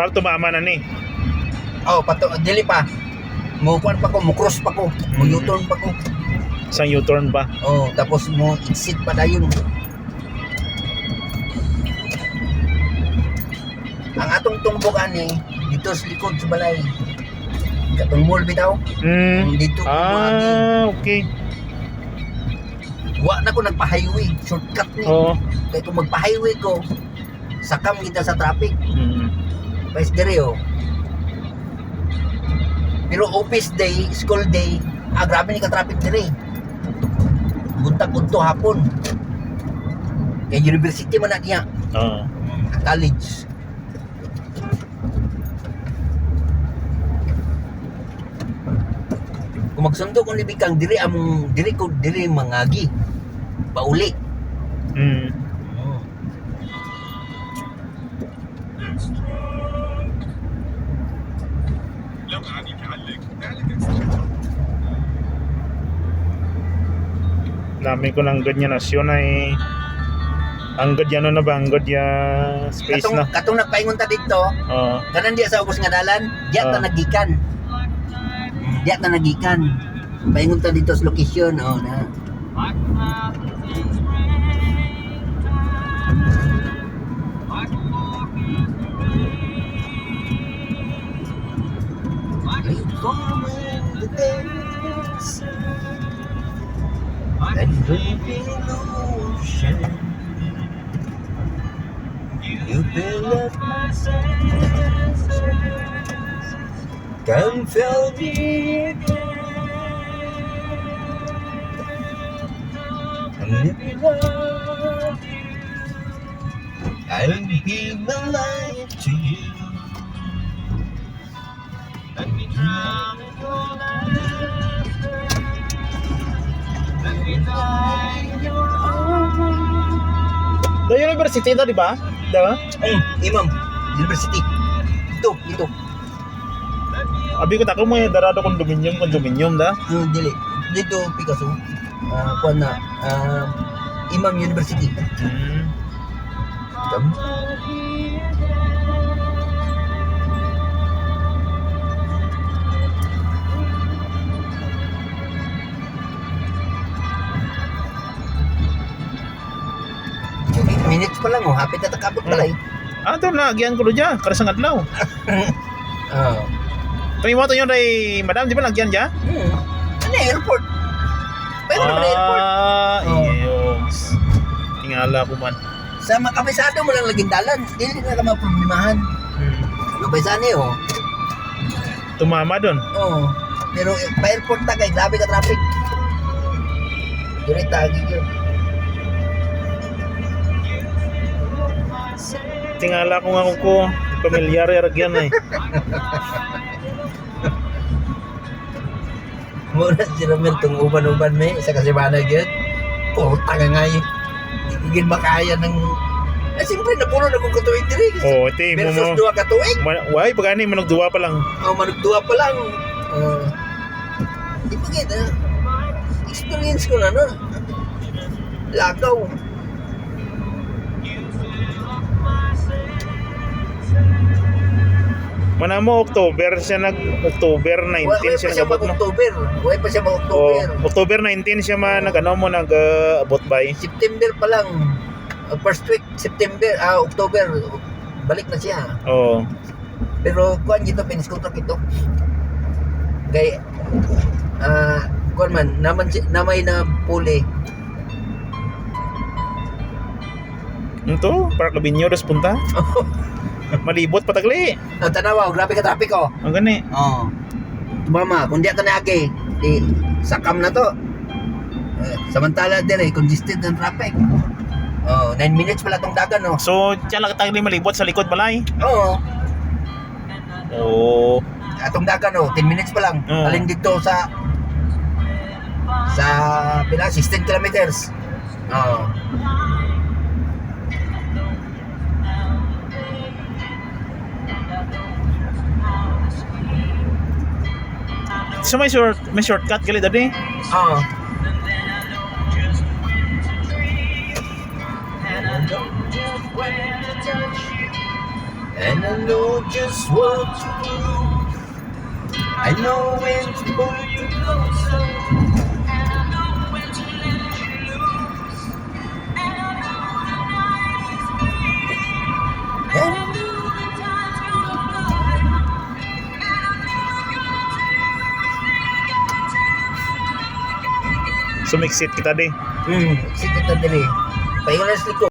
Para tumama na ni. Oh, dili pa. Mukuan pa ko, mukross pa ko, mu-U-turn pa ko. Isang U-turn pa. Oh, tapos mo exit pa dayon. Ang atong tumbukan ni dito sa likod sa balay. Katong mall bitaw. Dito Okay. Wa na ko nagpa-highway, shortcut ni. Oo. Kaya kung magpa-highway ko, sakam kita sa traffic. Pais dire oh. Pero office day, school day, grabe ni ka traffic dire. Buntag-unto hapon. Kaya university man na niya. Oo. College. Kung magsundo kung libig kang diri among diri mangagi. Pauli. Dami ko ng ganyan nasyon ay ang gadyan na ba? Ang gadya space na. Katong nagpaingon ta dito, Oo. kanan diya sa ubos nga dalan, diya ta nagikan. Diya ta nagikan. Paingon ta dito sa location, na. And drinking illusion, you fill up my senses, can feel me again. And if you love you, I'll give my life to you. Let me drown in your laughter. Let me die in your arms. The university ito, di ba? Diba? Imam University. Ito. Abi ko tako mo yung darado condominium da. Dili. Dito Picasso. Kuan na Imam University. Minutes pa lang hapit na takabot pala eh. Ito na, agyan ko dyan, karasang adlaw. Tingin mo ito yun ay, madam, di ba nagyan dyan? Ano airport? Pero naman airport. Iyos. Tingala ko man. Sa makabisado mo lang laging dalan, hindi na ka maproblemahan. Makabisado eh Tumama dun. Pero pa-airport ta kay grabe ka traffic. Direct tagi yun. Tingala ko nga ko, pamilyar yan eh. Muna si Romel itong uban-uban may isa kasi banag yun. Puta ka nga yun. Hindi makaya ng... siyempre napuno na kong katuig diri. Ito mo versus mo. 2 katuig. Why? Pagani, managduwa pa lang. Managduwa pa lang. Di ba kita? Experience ko na Lakaw. Mana mo October siya October 19 siya nag-abot mo. Wala pa siya mag-October. October 19 siya nag-abot by. September pa lang. First week September, October balik na siya. Pero kuan dito finish contract ito. Kay kuan man namay na puli. Ito, para kabinyo dos punta. Malibot patagli. Tanawa, grabe ka traffic Ang gani. Mama, kung di ka naagi, sakam na to. Samantala dire, congested ng traffic. 9 minutes pala tong dagan So, tiyan lang tagli malibot sa likod balay. Atong dagan 10 minutes pa lang. Alin dito sa pila 16 kilometers. So may shortcut gali dadi. And I know just what to do. I know when to pull you closer. And I know when to let you loose. And I know the night is free. And I know the times go by. And I know I'm gonna do everything I can. Sumiksit kita di. Sige kita dali. Pahinga na sa likod.